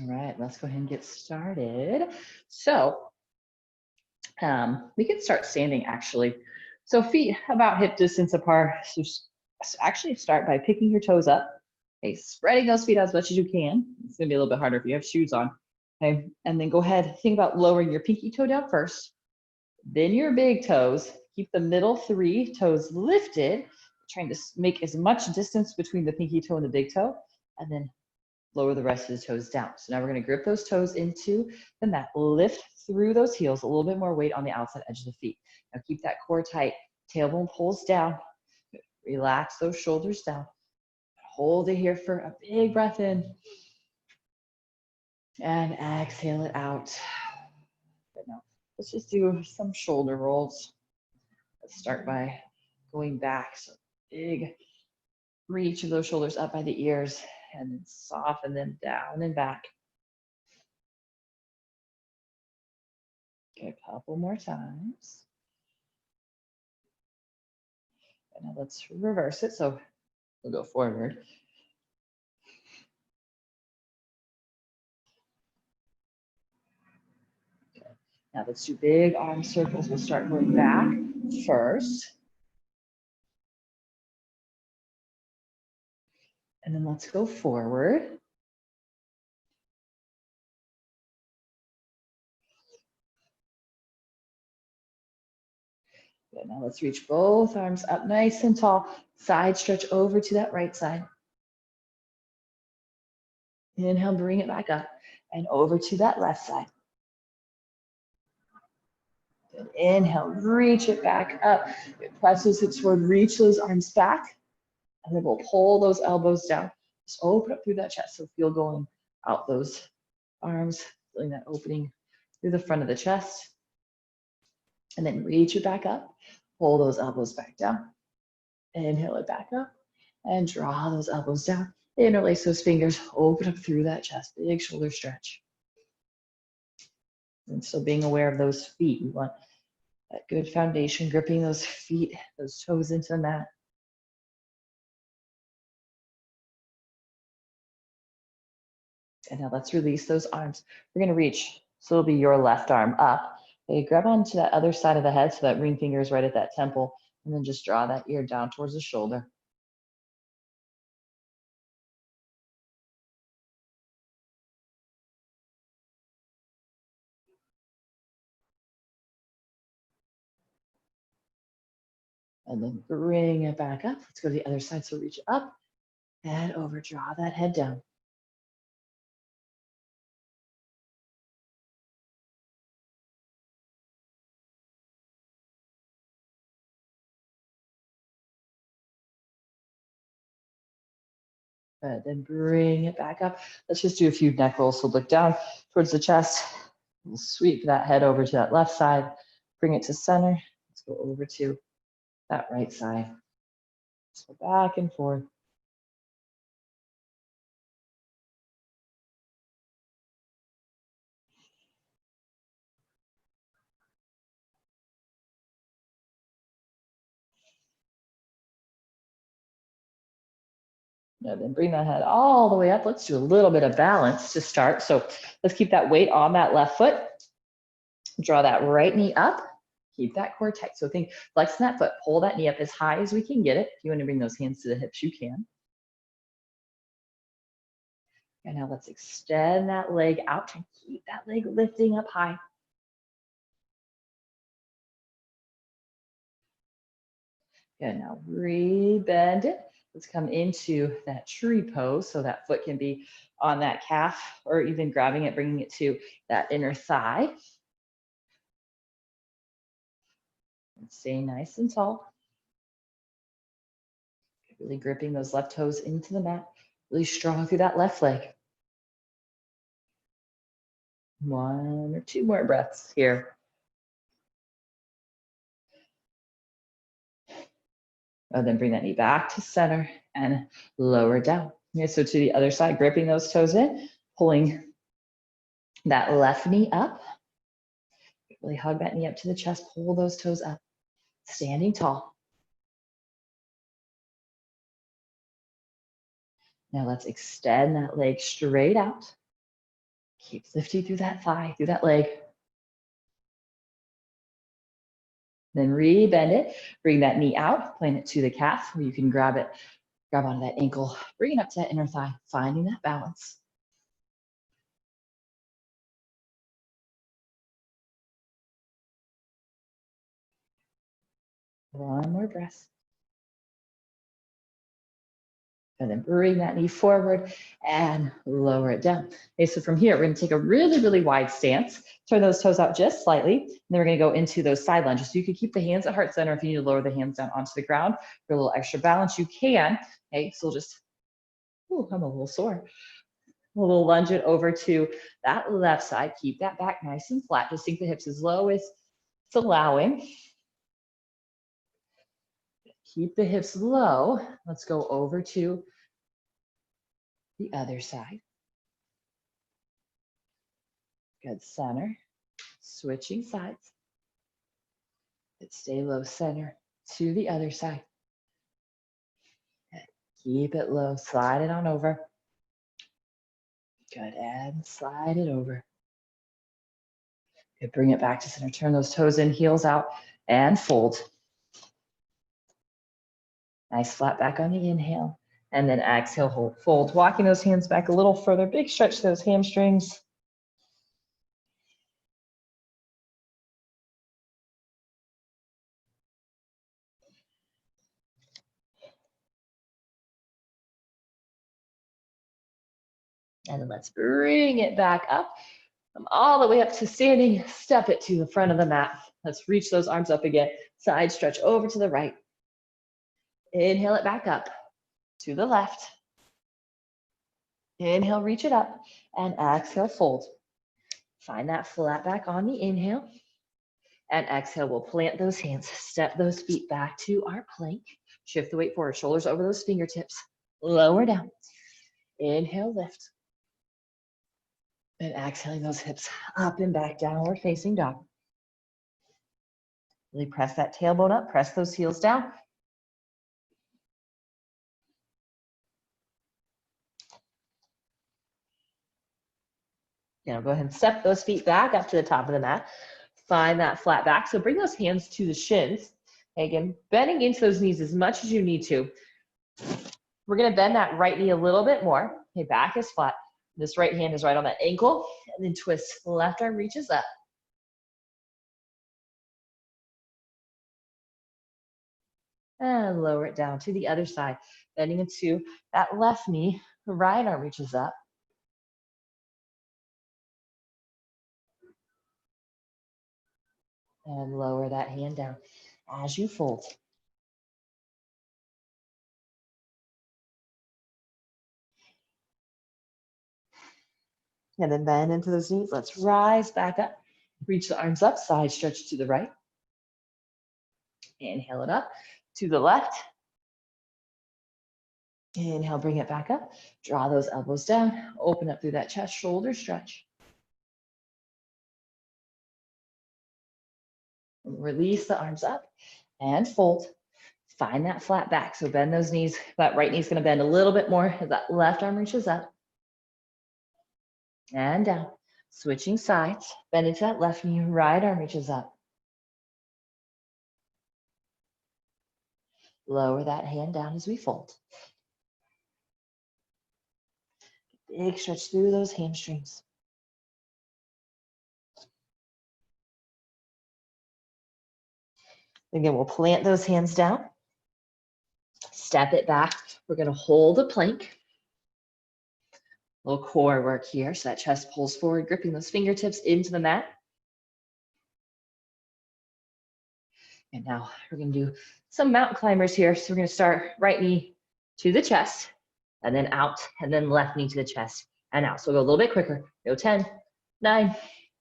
All right, let's go ahead and get started. So we can start standing actually. So feet about hip distance apart. So actually start by picking your toes up. Okay, spreading those feet out as much as you can. It's gonna be a little bit harder if you have shoes on. Okay, and then go ahead, think about lowering your pinky toe down first, then your big toes. Keep the middle three toes lifted, trying to make as much distance between the pinky toe and the big toe, and then lower the rest of the toes down. So now we're going to grip those toes into the mat, lift through those heels, a little bit more weight on the outside edge of the feet. Now keep that core tight, tailbone pulls down, relax those shoulders down. Hold it here for a big breath in and exhale it out. Good. Now let's just do some shoulder rolls. Let's start by going back. So big reach of those shoulders up by the ears and then soften them down and back. Okay, a couple more times. And now let's reverse it. So we'll go forward. Okay. Now let's do big arm circles. We'll start going back first. And then let's go forward. Good. Now let's reach both arms up nice and tall. Side stretch over to that right side. Inhale, bring it back up and over to that left side. Good. Inhale, reach it back up. Press those hips forward, reach those arms back. And then we'll pull those elbows down. Just open up through that chest. So feel going out those arms, feeling that opening through the front of the chest. And then reach it back up. Pull those elbows back down. Inhale it back up. And draw those elbows down. Interlace those fingers. Open up through that chest. Big shoulder stretch. And still being aware of those feet. We want that good foundation, gripping those feet, those toes into the mat. And now let's release those arms. We're going to reach. So it'll be your left arm up. Okay, grab onto that other side of the head so that ring finger is right at that temple. And then just draw that ear down towards the shoulder. And then bring it back up. Let's go to the other side. So reach up and over, draw that head down. Good, then bring it back up. Let's just do a few neck rolls. So look down towards the chest. We'll sweep that head over to that left side. Bring it to center. Let's go over to that right side. So back and forth. And then bring that head all the way up. Let's do a little bit of balance to start. So let's keep that weight on that left foot. Draw that right knee up. Keep that core tight. So think flexing that foot, pull that knee up as high as we can get it. If you want to bring those hands to the hips, you can. And now let's extend that leg out and keep that leg lifting up high. Good, now re-bend it. Let's come into that tree pose so that foot can be on that calf or even grabbing it, bringing it to that inner thigh. And stay nice and tall. Really gripping those left toes into the mat. Really strong through that left leg. One or two more breaths here. And then bring that knee back to center and lower down. Okay, so to the other side, gripping those toes in, pulling that left knee up. Really hug that knee up to the chest, pull those toes up, standing tall. Now let's extend that leg straight out. Keep lifting through that thigh, through that leg. Then re-bend it, bring that knee out, plant it to the calf, or you can grab onto that ankle, bring it up to that inner thigh, finding that balance. One more breath. And then bring that knee forward and lower it down. Okay, so from here, we're gonna take a really, really wide stance, turn those toes out just slightly, and then we're gonna go into those side lunges. So you can keep the hands at heart center. If you need to lower the hands down onto the ground for a little extra balance, you can. Okay, so we'll just, ooh, I'm a little sore. We'll lunge it over to that left side. Keep that back nice and flat. Just sink the hips as low as it's allowing. Keep the hips low. Let's go over to the other side. Good, center. Switching sides. Good, stay low, center to the other side. Good. Keep it low, slide it on over. Good, and slide it over. Good, bring it back to center. Turn those toes in, heels out, and fold. Nice flat back on the inhale. And then exhale, hold, fold. Walking those hands back a little further. Big stretch to those hamstrings. And then let's bring it back up. Come all the way up to standing. Step it to the front of the mat. Let's reach those arms up again. Side stretch over to the right. Inhale it back up to the left. Inhale, reach it up. And exhale, fold. Find that flat back on the inhale. And exhale, we'll plant those hands. Step those feet back to our plank. Shift the weight forward. Shoulders over those fingertips. Lower down. Inhale, lift. And exhaling those hips up and back, downward facing dog. Really press that tailbone up, press those heels down. Now go ahead and step those feet back up to the top of the mat. Find that flat back. So bring those hands to the shins. Again, bending into those knees as much as you need to. We're gonna bend that right knee a little bit more. Okay, back is flat. This right hand is right on that ankle, and then twist. Left arm reaches up. And lower it down to the other side. Bending into that left knee, right arm reaches up. And lower that hand down as you fold. And then bend into those knees. Let's rise back up. Reach the arms up, side stretch to the right. Inhale it up to the left. Inhale, bring it back up. Draw those elbows down. Open up through that chest, shoulder stretch. Release the arms up and fold. Find that flat back. So bend those knees. That right knee is going to bend a little bit more as that left arm reaches up. And down. Switching sides. Bend into that left knee, right arm reaches up. Lower that hand down as we fold. Big stretch through those hamstrings. Again, we'll plant those hands down. Step it back. We're going to hold a plank. Little core work here. So that chest pulls forward, gripping those fingertips into the mat. And now we're going to do some mountain climbers here. So we're going to start right knee to the chest, and then out, and then left knee to the chest, and out. So we'll go a little bit quicker. Go 10, 9,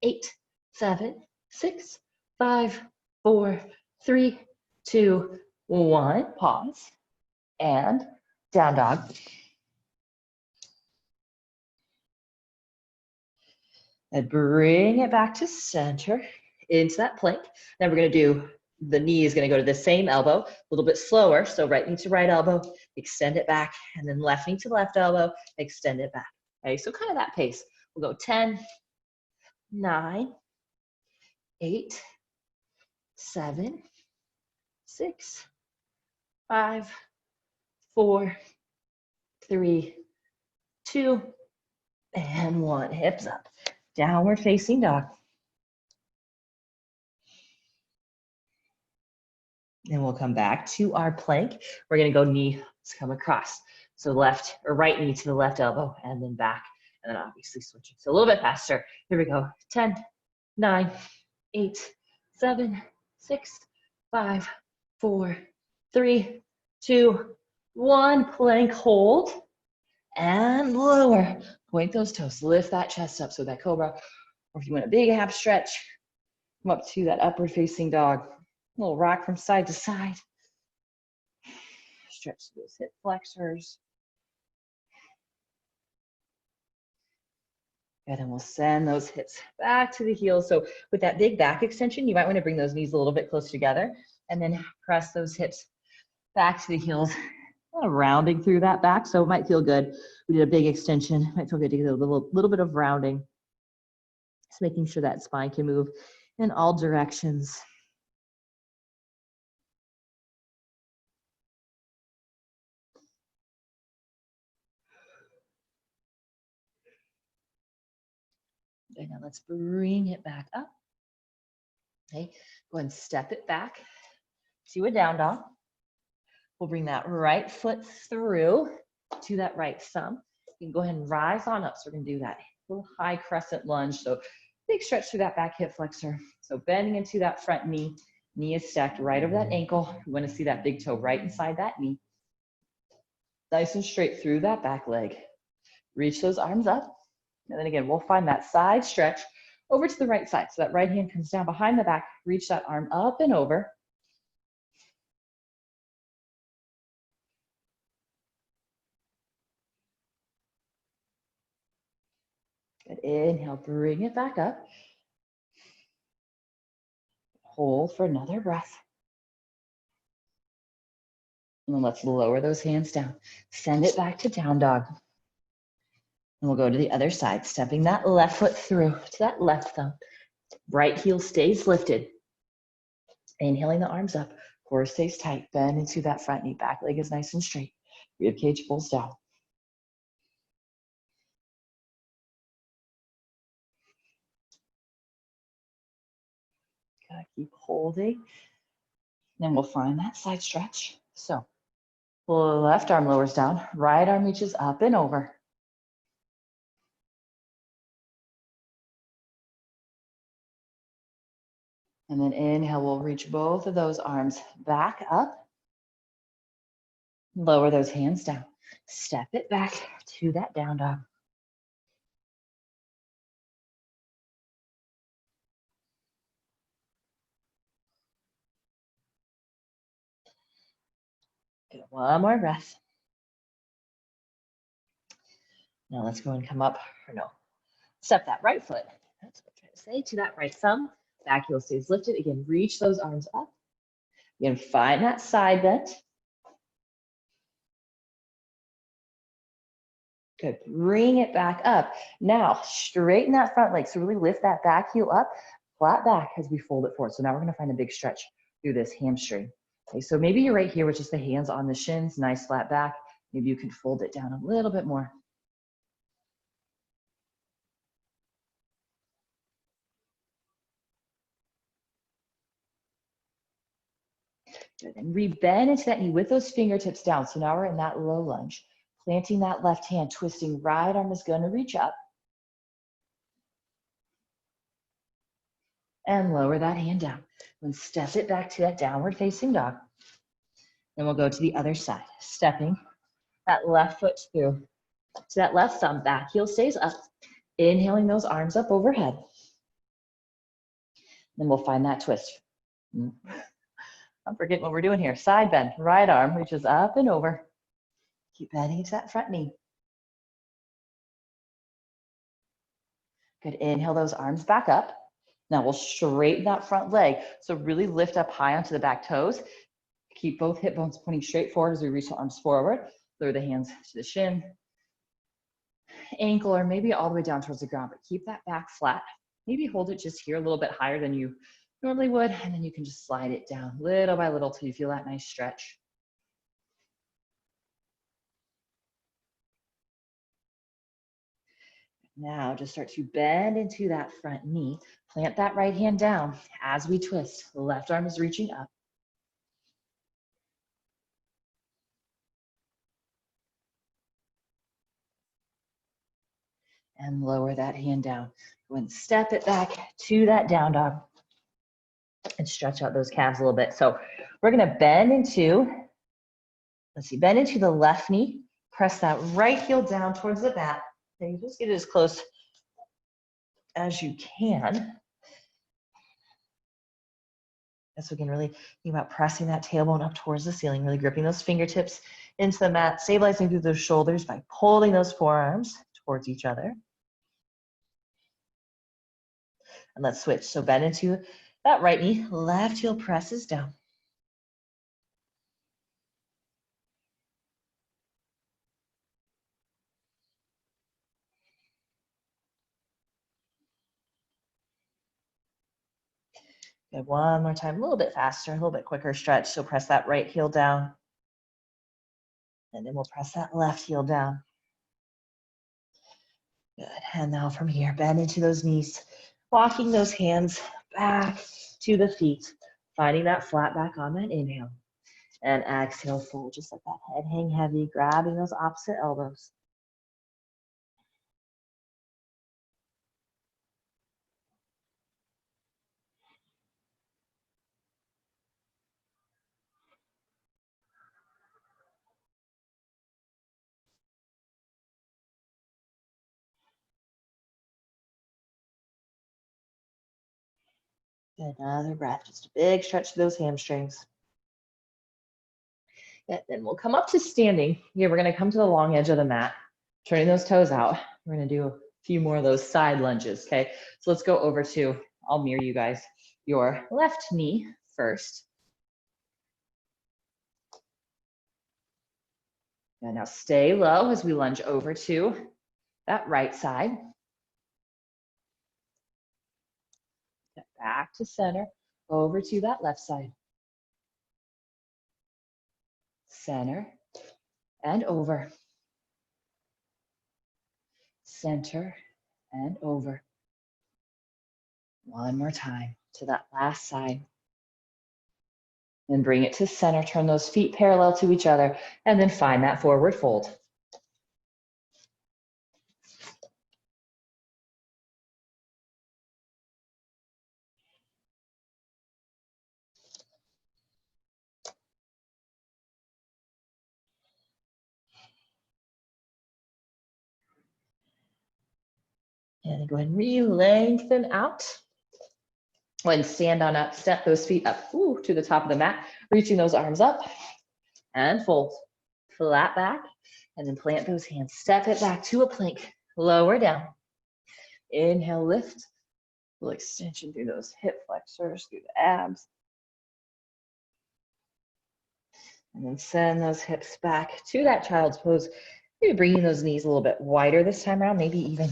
8, 7, 6, 5, 4, 3, 2, 1. Pause. And down dog. And bring it back to center into that plank. Then we're going to do, the knee is going to go to the same elbow, a little bit slower. So right knee to right elbow, extend it back, and then left knee to left elbow, extend it back. Okay, so kind of that pace. We'll go 10, 9, 8, 7, 6, 5, 4, 3, 2, and 1. Hips up. Downward facing dog. Then we'll come back to our plank. We're gonna go knees come across. So left or right knee to the left elbow and then back. And then obviously switching. So a little bit faster. Here we go. 10, 9, 8, 7, 6, 5, 4, 3, 2, 1. Plank hold and lower. Point those toes. Lift that chest up. So that cobra, or if you want a big ab stretch, come up to that upward facing dog. A little rock from side to side. Stretch those hip flexors. Good, and we'll send those hips back to the heels. So with that big back extension, you might want to bring those knees a little bit close together and then press those hips back to the heels, kind of rounding through that back. So it might feel good. We did a big extension. It might feel good to get a little bit of rounding. Just making sure that spine can move in all directions. Okay, now let's bring it back up. Okay, go ahead and step it back to a down dog. We'll bring that right foot through to that right thumb. You can go ahead and rise on up. So we're gonna do that little high crescent lunge. So big stretch through that back hip flexor. So bending into that front knee. Knee is stacked right over that ankle. You wanna see that big toe right inside that knee. Nice and straight through that back leg. Reach those arms up. And then again, we'll find that side stretch over to the right side. So that right hand comes down behind the back, reach that arm up and over. Good, inhale, bring it back up. Hold for another breath. And then let's lower those hands down. Send it back to down dog. And we'll go to the other side, stepping that left foot through to that left thumb. Right heel stays lifted. Inhaling the arms up. Core stays tight. Bend into that front knee. Back leg is nice and straight. Rib cage pulls down. Gotta keep holding. Then we'll find that side stretch. So left arm lowers down. Right arm reaches up and over. And then inhale, we'll reach both of those arms back up. Lower those hands down. Step it back to that down dog. Good, one more breath. Now let's go and come up, or no, step that right foot. That's what I'm trying to say, to that right thumb. Back heel stays lifted. Again, reach those arms up. Again, find that side bend. Good, bring it back up. Now, straighten that front leg. So really lift that back heel up, flat back as we fold it forward. So now we're gonna find a big stretch through this hamstring. Okay, so maybe you're right here with just the hands on the shins, nice flat back. Maybe you can fold it down a little bit more. Good, and re-bend into that knee with those fingertips down. So now we're in that low lunge. Planting that left hand, twisting right arm is gonna reach up. And lower that hand down. Then step it back to that downward facing dog. Then we'll go to the other side, stepping that left foot through to that left thumb. Back heel stays up. Inhaling those arms up overhead. Then we'll find that twist. I'm forgetting what we're doing here. Side bend, right arm reaches up and over. Keep bending into that front knee. Good, inhale those arms back up. Now we'll straighten that front leg. So really lift up high onto the back toes. Keep both hip bones pointing straight forward as we reach the arms forward. Lower the hands to the shin. ankle or maybe all the way down towards the ground, but keep that back flat. Maybe hold it just here a little bit higher than you normally would, and then you can just slide it down little by little till you feel that nice stretch. Now just start to bend into that front knee. Plant that right hand down as we twist. Left arm is reaching up. And lower that hand down. Go and step it back to that down dog and stretch out those calves a little bit. So we're gonna bend into, let's see, bend into the left knee. Press that right heel down towards the mat. And you just get it as close as you can. And so again, really think about pressing that tailbone up towards the ceiling, really gripping those fingertips into the mat, stabilizing through those shoulders by pulling those forearms towards each other. And let's switch. So bend into that right knee, left heel presses down. Good, one more time, a little bit faster, a little bit quicker stretch. So press that right heel down. And then we'll press that left heel down. Good, and now from here, bend into those knees, walking those hands back to the feet, finding that flat back on that inhale. And exhale, fold, just let that head hang heavy, grabbing those opposite elbows. Good, another breath, just a big stretch to those hamstrings. Good, then we'll come up to standing. Here, we're gonna come to the long edge of the mat, turning those toes out. We're gonna do a few more of those side lunges, okay? So let's go over to, I'll mirror you guys, your left knee first. And now stay low as we lunge over to that right side. Back to center, over to that left side. Center and over. Center and over. One more time to that last side. Then bring it to center, turn those feet parallel to each other, and then find that forward fold. And then go ahead and re-lengthen out. Go ahead and stand on up, step those feet up to the top of the mat, reaching those arms up and fold. Flat back, and then plant those hands. Step it back to a plank, lower down. Inhale, lift. Little extension through those hip flexors, through the abs. And then send those hips back to that child's pose. Maybe bringing those knees a little bit wider this time around, maybe even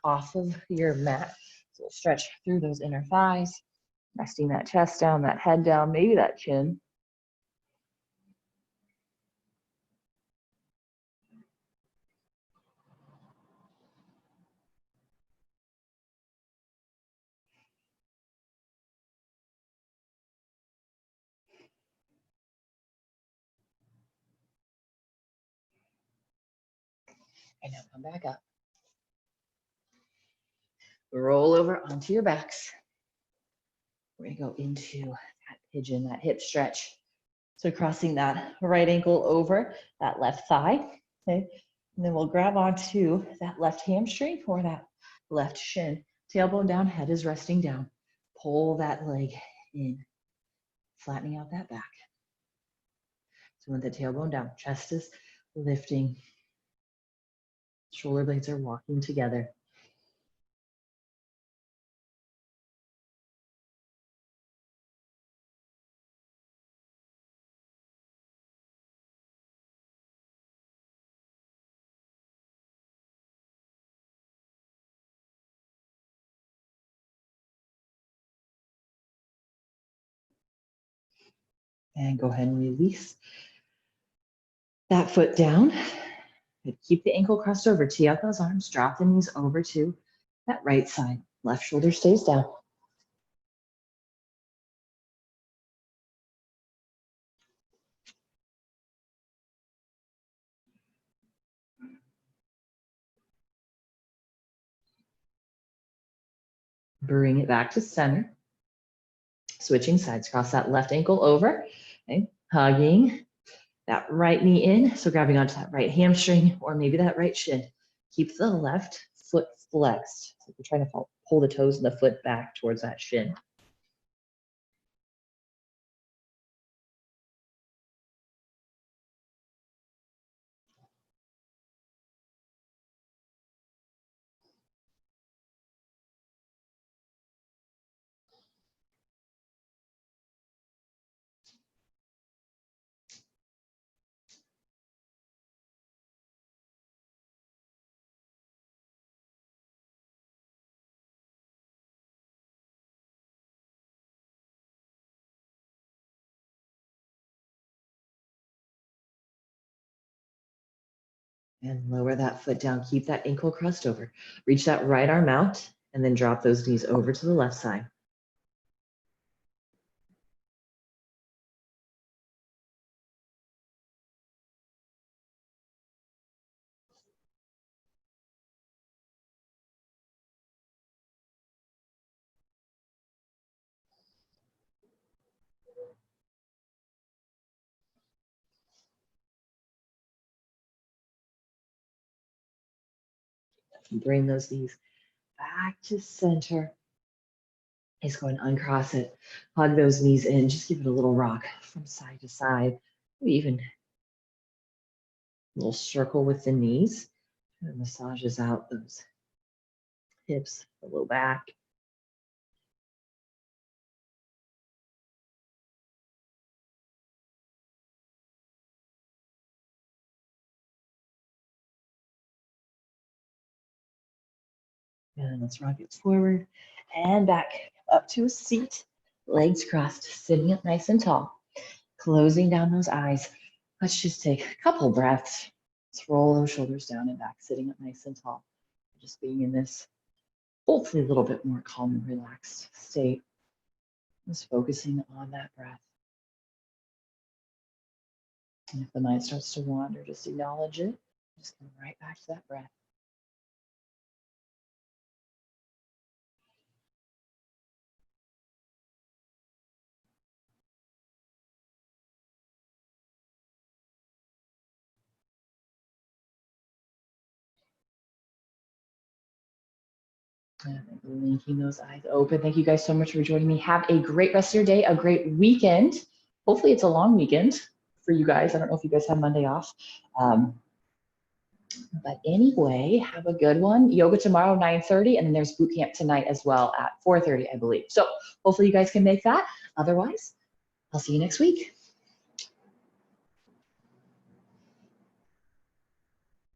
off of your mat. So stretch through those inner thighs, resting that chest down, that head down, maybe that chin. And now come back up. Roll over onto your backs. We're gonna go into that pigeon, that hip stretch. So crossing that right ankle over that left thigh, okay? And then we'll grab onto that left hamstring or that left shin. Tailbone down, head is resting down. Pull that leg in, flattening out that back. So with the tailbone down, chest is lifting. Shoulder blades are walking together. And go ahead and release that foot down. Keep the ankle crossed over, tee out those arms, drop the knees over to that right side. Left shoulder stays down. Bring it back to center. Switching sides, cross that left ankle over, okay? Hugging that right knee in, so grabbing onto that right hamstring or maybe that right shin. Keep the left foot flexed. So we're trying to pull the toes and the foot back towards that shin. And lower that foot down. Keep that ankle crossed over. Reach that right arm out and then drop those knees over to the left side. Bring those knees back to center. Is going to uncross it. Hug those knees in. Just give it a little rock from side to side. Maybe even a little circle with the knees. And it massages out those hips, the low back. And let's rock it forward and back up to a seat. Legs crossed, sitting up nice and tall. Closing down those eyes. Let's just take a couple breaths. Let's roll those shoulders down and back, sitting up nice and tall. Just being in this hopefully a little bit more calm and relaxed state. Just focusing on that breath. And if the mind starts to wander, just acknowledge it. Just come right back to that breath. Linking those eyes open. Thank you guys so much for joining me. Have a great rest of your day, a great weekend. Hopefully it's a long weekend for you guys. I don't know if you guys have Monday off. But anyway, have a good one. Yoga tomorrow, 9:30, and then there's boot camp tonight as well at 4:30, I believe. So hopefully you guys can make that. Otherwise, I'll see you next week.